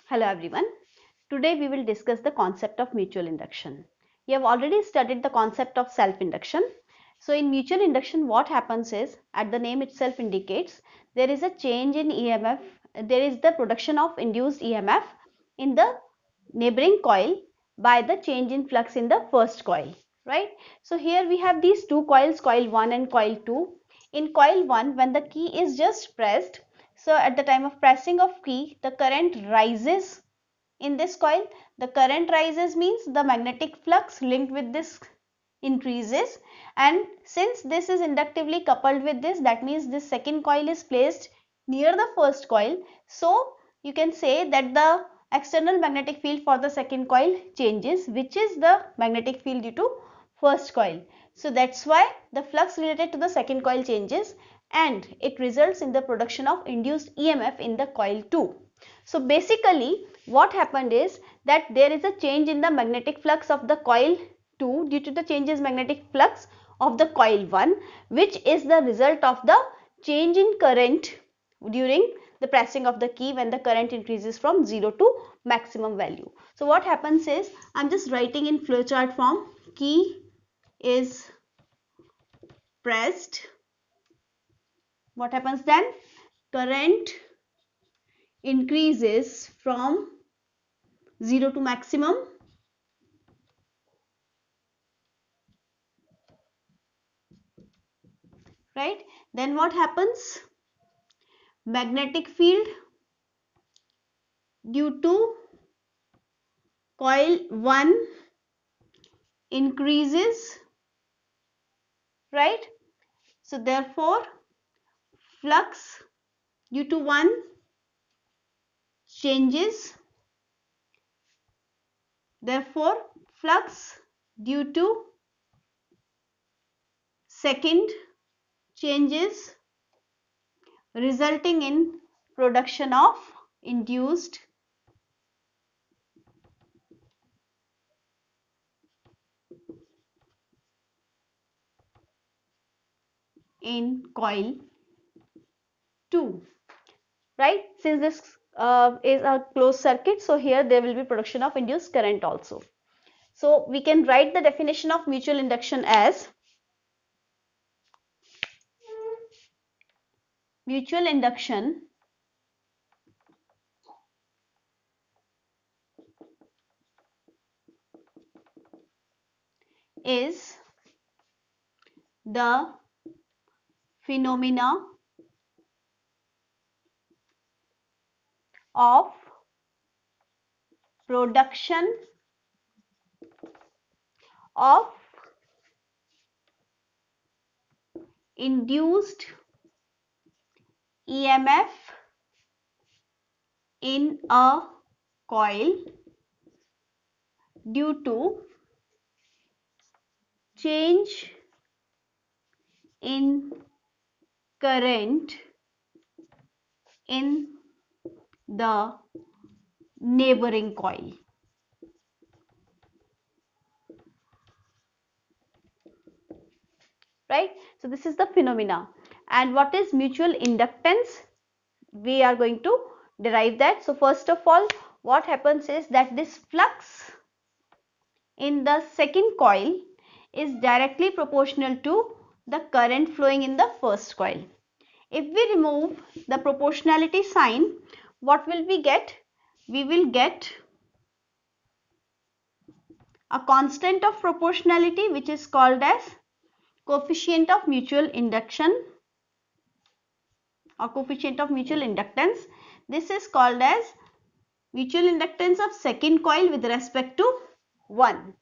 Hello everyone. Today we will discuss the concept of mutual induction. You have already studied the concept of self-induction. So in mutual induction what happens is, as the name itself indicates, there is a change in EMF, there is the production of induced EMF in the neighboring coil by the change in flux in the first coil, right? So here we have these two coils, coil 1 and coil 2. In coil 1, when the key is just pressed, so at the time of pressing of key, the current rises in this coil. The current rises means the magnetic flux linked with this increases, and since this is inductively coupled with this, that means this second coil is placed near the first coil. So you can say that the external magnetic field for the second coil changes, which is the magnetic field due to first coil. So that's why the flux related to the second coil changes, and it results in the production of induced EMF in the coil 2. So basically what happened is that there is a change in the magnetic flux of the coil 2 due to the changes magnetic flux of the coil 1, which is the result of the change in current during the pressing of the key when the current increases from 0 to maximum value. So what happens is, I am just writing in flowchart form. Key is pressed. What happens then? Current increases from 0 to maximum, right? Then what happens? Magnetic field due to coil 1 increases, right? So therefore flux due to 1 changes, therefore flux due to second changes, resulting in production of induced in coil 2, right? Since this is a closed circuit, so here there will be production of induced current also. So we can write the definition of mutual induction as: mutual induction is the phenomena of production of induced EMF in a coil due to change in current in the neighboring coil. Right? So this is the phenomena. And what is mutual inductance? We are going to derive that. So first of all, what happens is that this flux in the second coil is directly proportional to the current flowing in the first coil. If we remove the proportionality sign, what will we get? We will get a constant of proportionality, which is called as coefficient of mutual induction or coefficient of mutual inductance. This is called as mutual inductance of second coil with respect to 1,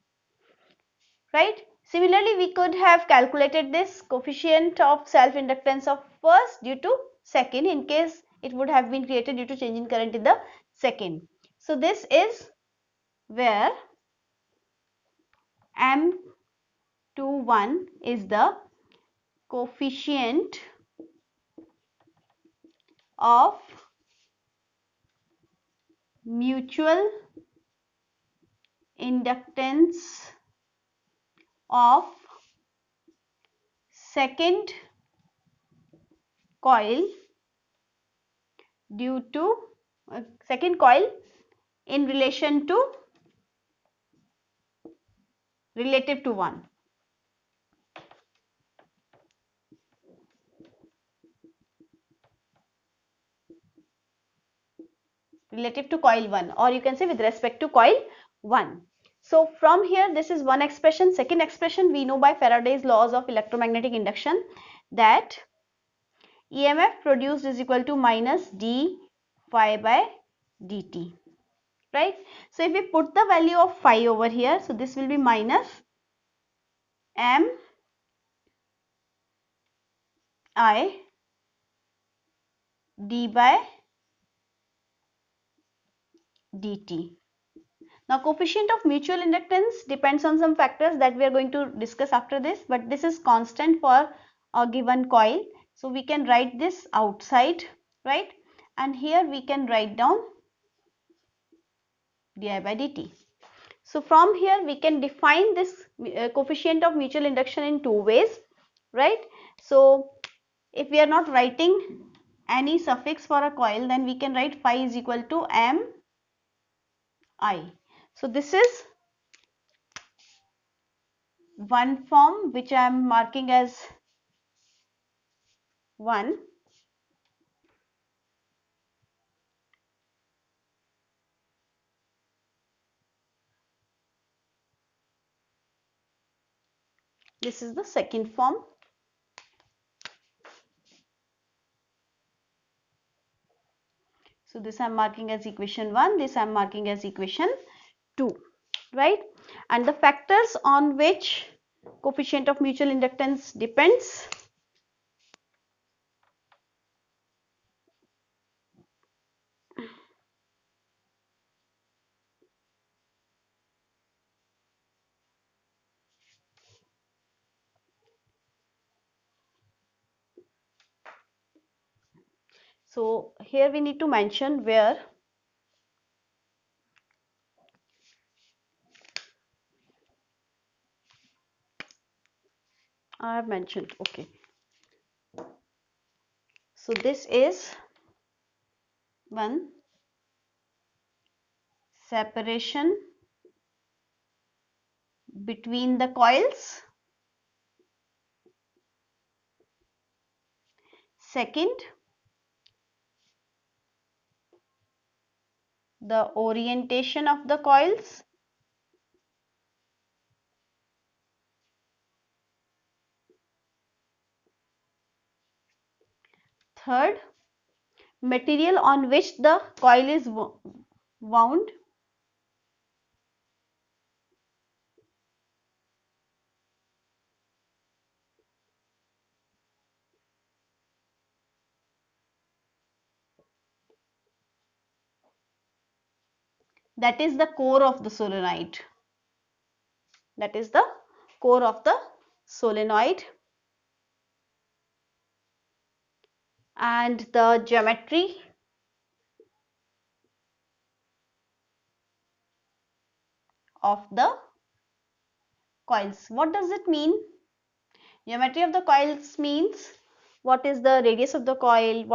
right? Similarly, we could have calculated this coefficient of self inductance of first due to second, in case it would have been created due to change in current in the second. So this is where M21 is the coefficient of mutual inductance of second coil due to second coil in relation to relative to 1. Relative to coil 1, or you can say with respect to coil 1. So from here, this is one expression. Second expression, we know by Faraday's laws of electromagnetic induction that EMF produced is equal to minus d phi by dt, right? So if we put the value of phi over here, so this will be minus m I d by dt. Now coefficient of mutual inductance depends on some factors that we are going to discuss after this, but this is constant for a given coil. So we can write this outside, right? And here we can write down di by dt. So from here we can define this coefficient of mutual induction in two ways, right? So if we are not writing any suffix for a coil, then we can write phi is equal to m I. So this is one form which I am marking as 1. This is the second form. So this I am marking as equation 1, this I am marking as equation 2, right? And the factors on which coefficient of mutual inductance depends. So here we need to mention where I have mentioned, okay. So this is one separation between the coils. Second, the orientation of the coils. Third, material on which the coil is wound. That is the core of the solenoid. That is the core of the solenoid. And the geometry of the coils. What does it mean? Geometry of the coils means what is the radius of the coil,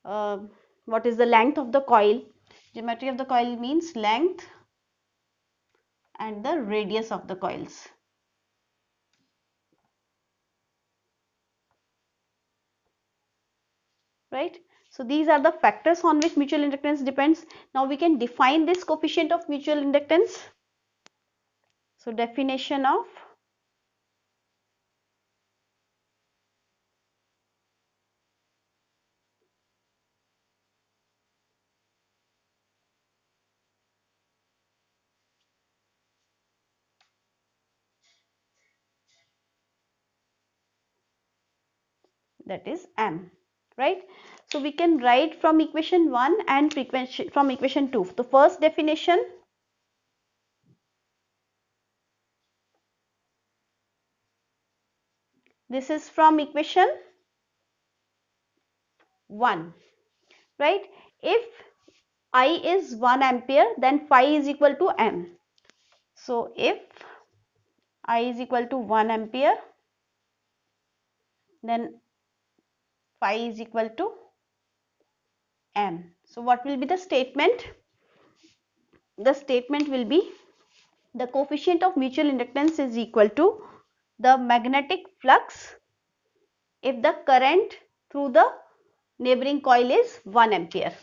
uh, what is the length of the coil. Geometry of the coil means length and the radius of the coils. Right? So these are the factors on which mutual inductance depends. Now we can define this coefficient of mutual inductance. So definition of that is M, right? So we can write from equation 1 and from equation 2. The first definition, this is from equation 1, right? If I is 1 ampere, then phi is equal to M. So if I is equal to 1 ampere, then phi is equal to M. So what will be the statement? the statement will be the coefficient of mutual inductance is equal to the magnetic flux if the current through the neighboring coil is 1 ampere.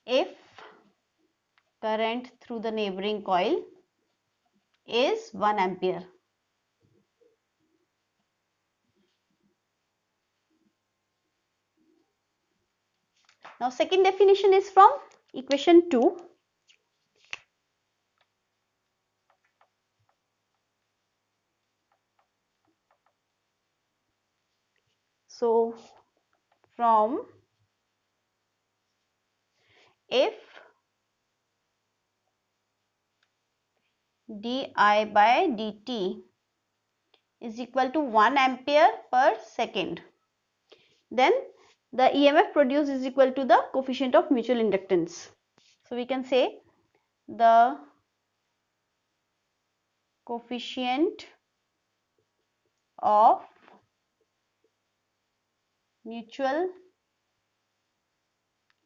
If current through the neighboring coil is 1 ampere. Now second definition is from equation 2. So from if di by dt is equal to 1 ampere per second, then the EMF produced is equal to the coefficient of mutual inductance. So we can say the coefficient of mutual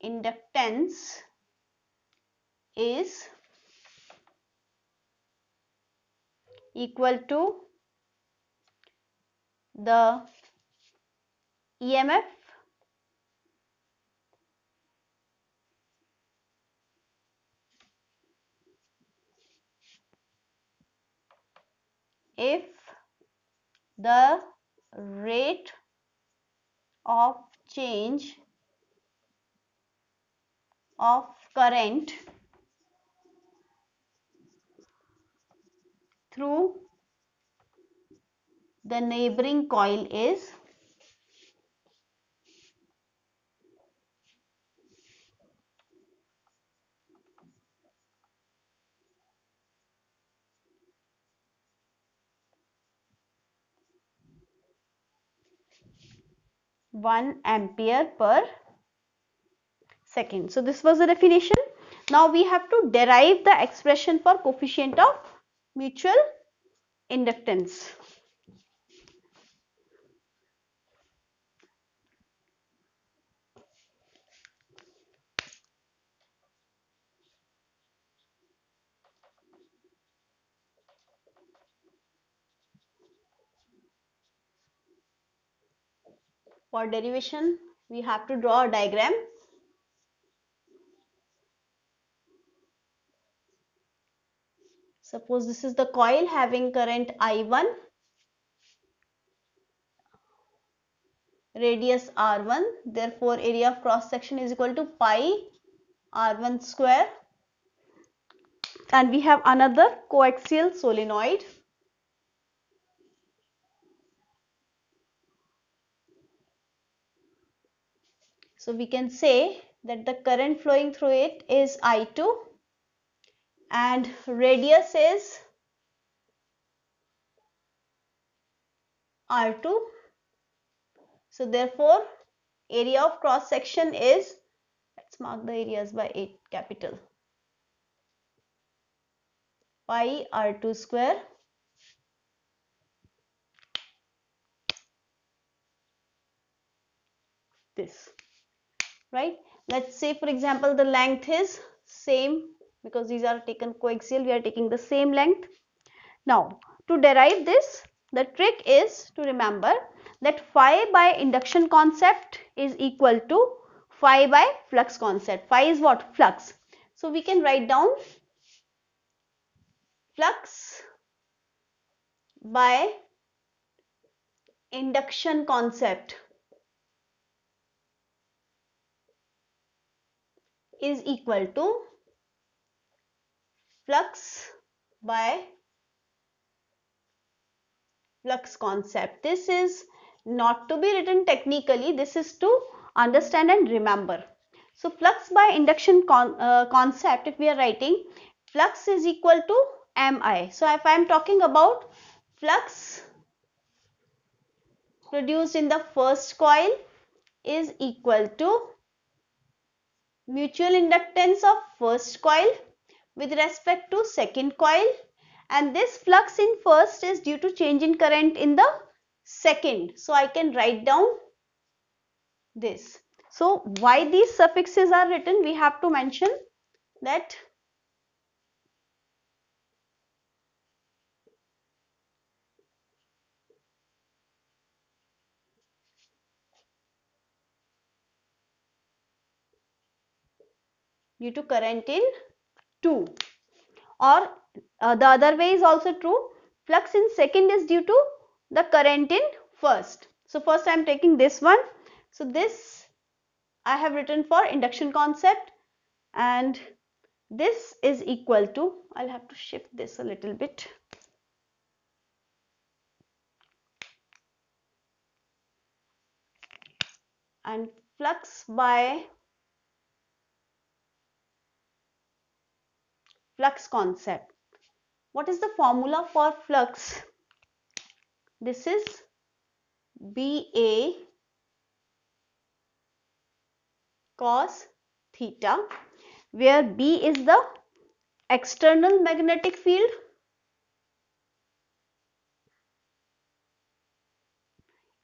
inductance is equal to the EMF if the rate of change of current through the neighboring coil is one ampere per second. So this was the definition. Now we have to derive the expression for coefficient of mutual inductance. For derivation, we have to draw a diagram. Suppose this is the coil having current I1, radius R1, therefore area of cross section is equal to pi R1 square, and we have another coaxial solenoid. So we can say that the current flowing through it is I2 and radius is R2. So therefore area of cross section is, let's mark the areas by 8 capital, pi R2 square this, right? Let's say for example the length is same, because these are taken coaxial, we are taking the same length. Now to derive this, the trick is to remember that phi by induction concept is equal to phi by flux concept. Phi is what? Flux. So we can write down flux by induction concept is equal to flux by flux concept. This is not to be written technically. This is to understand and remember. So flux by induction concept, if we are writing, flux is equal to Mi. So if I am talking about flux produced in the first coil is equal to mutual inductance of first coil with respect to second coil, and this flux in first is due to change in current in the second. So I can write down this. So why these suffixes are written, we have to mention that due to current in 2, or the other way is also true. Flux in second is due to the current in first. So first I am taking this one. So this I have written for induction concept, and this is equal to, I'll have to shift this a little bit. And flux by flux concept. What is the formula for flux? This is BA cos theta, where B is the external magnetic field,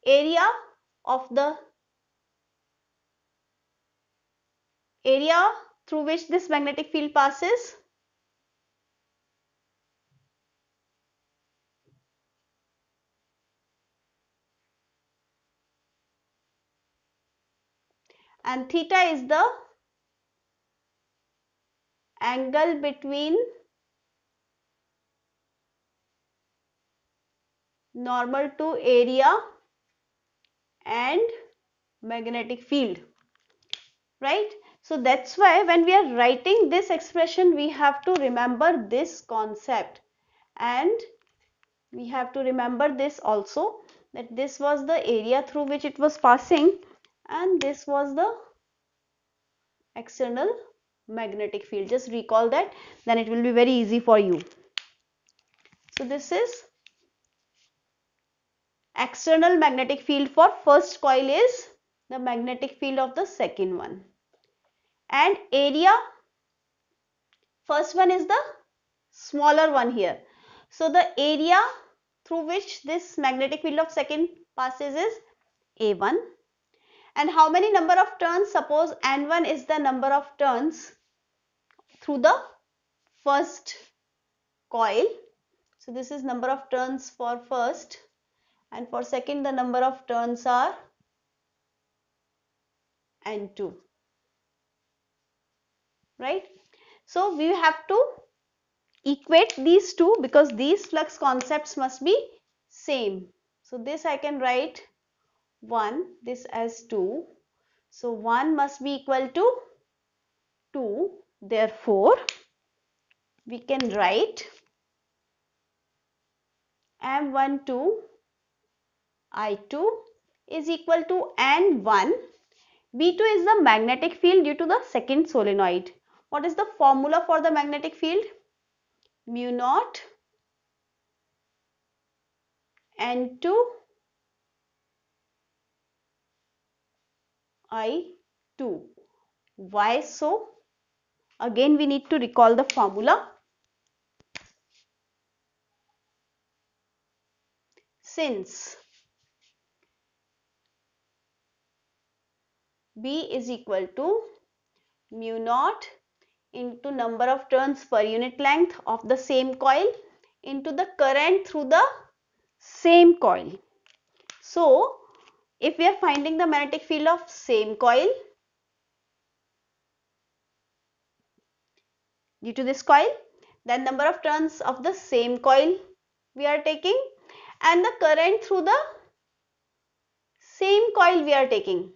area of the area through which this magnetic field passes, and theta is the angle between normal to area and magnetic field, right? So that's why when we are writing this expression, we have to remember this concept, and we have to remember this also, that this was the area through which it was passing and this was the external magnetic field. Just recall that, then it will be very easy for you. So this is external magnetic field for first coil is the magnetic field of the second one, and area, first one is the smaller one here. So the area through which this magnetic field of second passes is A1. And how many number of turns? Suppose N1 is the number of turns through the first coil. So this is number of turns for first, and for second the number of turns are N2, right? So we have to equate these two because these flux concepts must be same. So this I can write 1, this as 2. So 1 must be equal to 2. Therefore, we can write M12 I2 is equal to N1. B2 is the magnetic field due to the second solenoid. What is the formula for the magnetic field? Mu naught N2 I2. Why so? Again we need to recall the formula. Since B is equal to mu naught into number of turns per unit length of the same coil into the current through the same coil. So if we are finding the magnetic field of same coil due to this coil, then number of turns of the same coil we are taking, and the current through the same coil we are taking.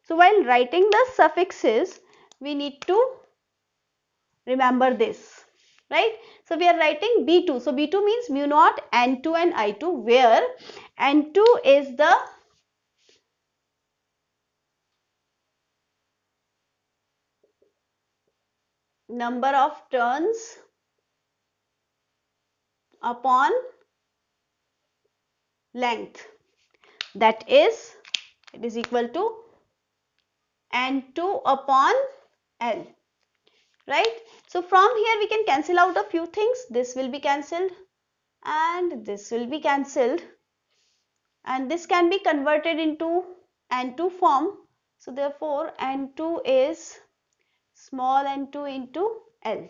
So while writing the suffixes, we need to remember this. right? So we are writing B2. So B2 means mu naught N2 and I2, where N2 is the number of turns upon length, that is, it is equal to N2 upon L, right? So from here we can cancel out a few things. This will be cancelled and this will be cancelled, and this can be converted into N2 form. So therefore N2 is small n2 into L,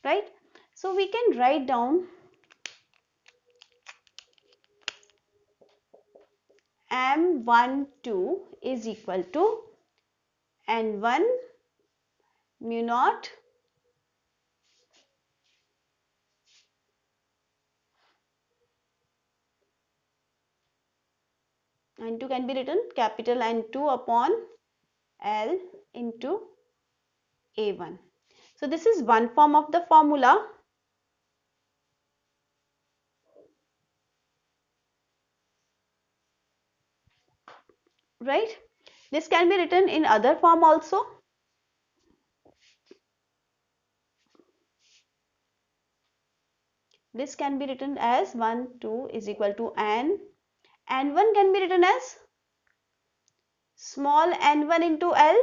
right? So we can write down M12 is equal to N1 mu naught N2 can be written capital N2 upon L into A1. So this is one form of the formula, right? This can be written in other form also. This can be written as 1, 2 is equal to N. N1 can be written as small n1 into L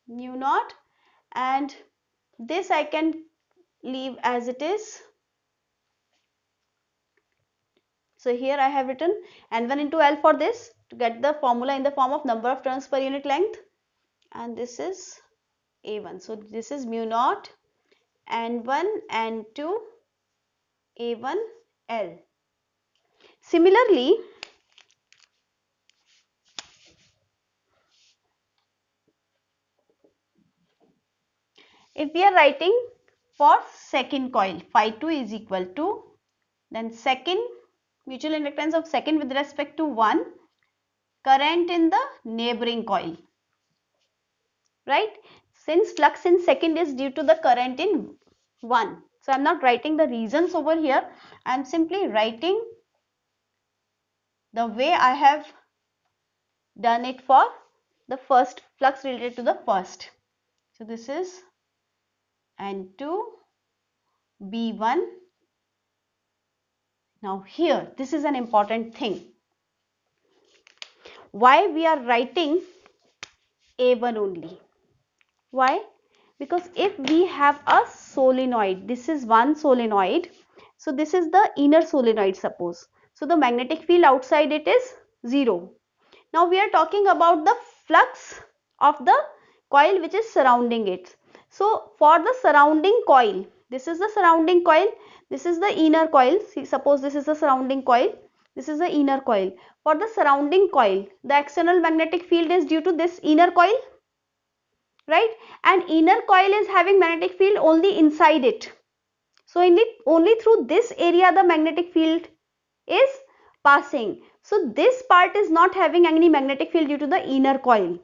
mu naught, and this I can leave as it is. So here I have written N1 into L for this to get the formula in the form of number of turns per unit length, and this is A1. So this is mu naught N1 N2 A1 L. Similarly, if we are writing for second coil, phi 2 is equal to, then second mutual inductance of second with respect to 1, current in the neighboring coil, right? Since flux in second is due to the current in 1, so I am not writing the reasons over here. I am simply writing the way I have done it for the first flux related to the first. So this is N2 B1. Now here, this is an important thing. Why we are writing A1 only? Why? Because if we have a solenoid, this is one solenoid. So this is the inner solenoid, suppose. So the magnetic field outside it is 0. Now we are talking about the flux of the coil which is surrounding it. So for the surrounding coil, this is the surrounding coil, this is the inner coil. See, suppose this is the surrounding coil, this is the inner coil. For the surrounding coil, the external magnetic field is due to this inner coil, right? And inner coil is having magnetic field only inside it. So only through this area the magnetic field is passing. So this part is not having any magnetic field due to the inner coil.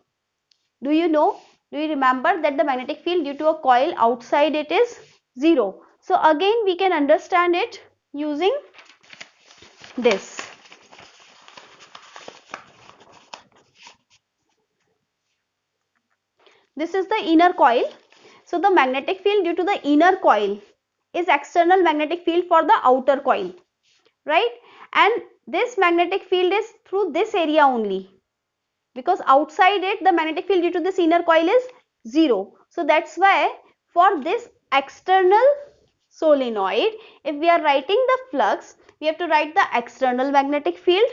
Do you know? Do you remember that the magnetic field due to a coil outside it is 0? So again we can understand it using this. This is the inner coil. So the magnetic field due to the inner coil is external magnetic field for the outer coil, right? And this magnetic field is through this area only, because outside it the magnetic field due to this inner coil is 0. So that's why for this external solenoid, if we are writing the flux, we have to write the external magnetic field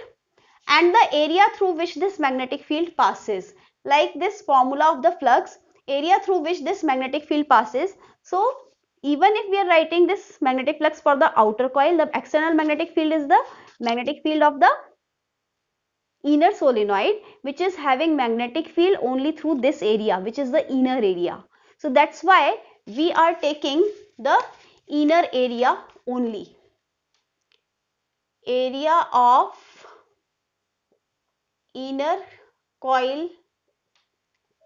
and the area through which this magnetic field passes. Like this formula of the flux, area through which this magnetic field passes. So even if we are writing this magnetic flux for the outer coil, the external magnetic field is the magnetic field of the inner solenoid, which is having magnetic field only through this area, which is the inner area. So that's why we are taking the inner area only. Area of inner coil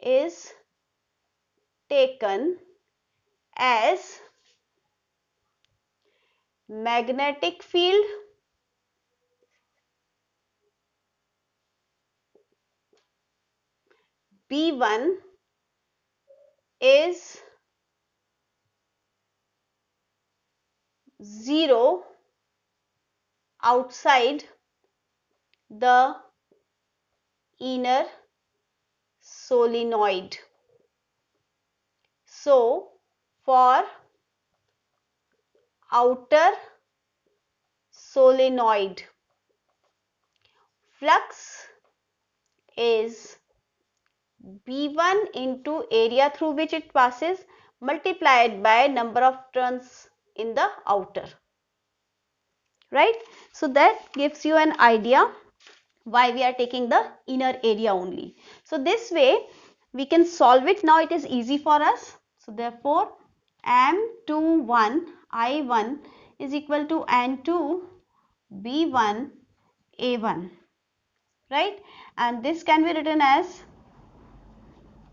is taken as magnetic field B1 is 0 outside the inner solenoid. So, for outer solenoid, flux is B1 into area through which it passes multiplied by number of turns in the outer, right? So that gives you an idea why we are taking the inner area only. So this way we can solve it. Now it is easy for us. So therefore M21 I1 is equal to N2 B1 A1, right? And this can be written as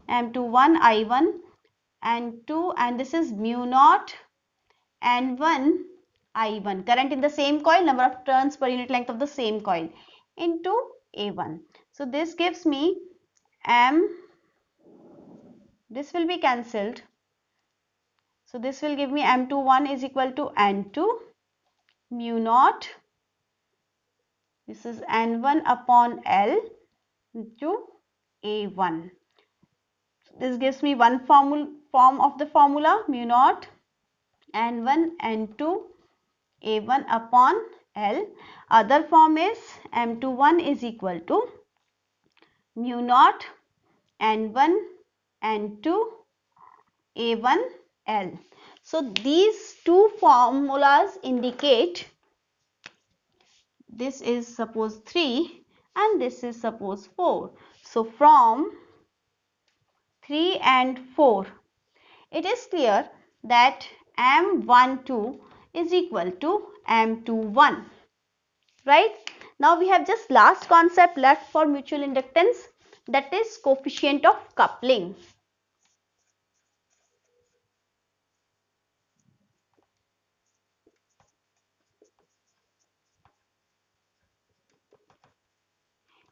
M21 I1 N2, and this is mu naught N1 I1, current in the same coil, number of turns per unit length of the same coil, into A1. So this gives me M, this will be cancelled. So this will give me M21 is equal to N2 mu naught, this is N1 upon L into A1. This gives me one form of the formula, mu naught N1 N2 A1 upon L. Other form is M21 is equal to mu naught N1 N2 A1 L. So these two formulas indicate, this is suppose 3 and this is suppose 4. So from 3 and 4, it is clear that M12 is equal to M21, right? Now we have just last concept left for mutual inductance, that is coefficient of coupling.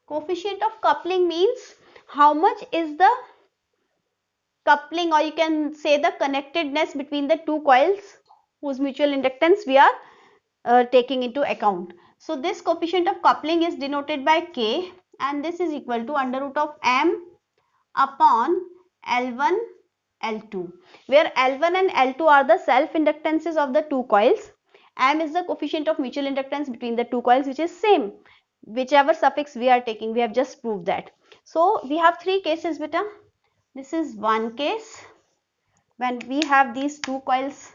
Coefficient of coupling means how much is the coupling, or you can say the connectedness between the two coils whose mutual inductance we are taking into account. So this coefficient of coupling is denoted by K, and this is equal to under root of M upon L1 L2, where L1 and L2 are the self inductances of the two coils. M is the coefficient of mutual inductance between the two coils, which is same whichever suffix we are taking. We have just proved that. So we have three cases, beta. This is one case when we have these two coils.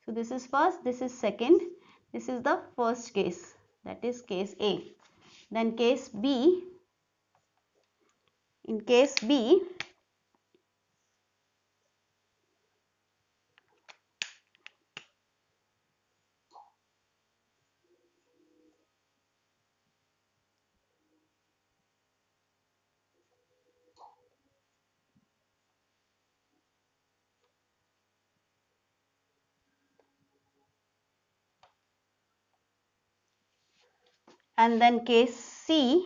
So this is first, this is second, this is the first case, that is case A. Then case B, in case B, and then case C,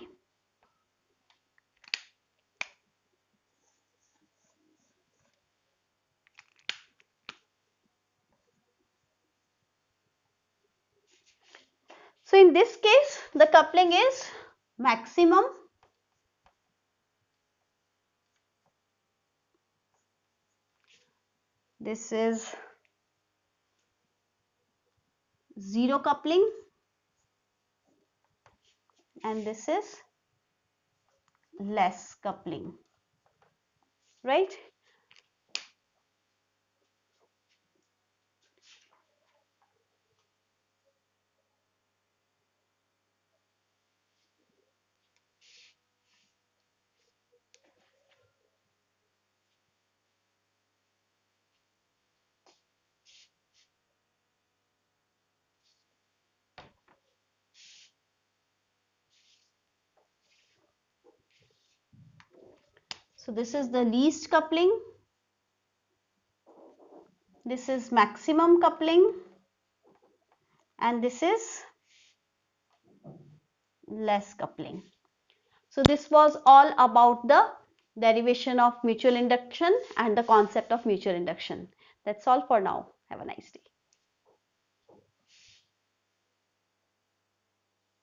so in this case the coupling is maximum. This is zero coupling and this is less coupling, right? So this is the least coupling, this is maximum coupling, and this is less coupling. So this was all about the derivation of mutual induction and the concept of mutual induction. That's all for now. Have a nice day.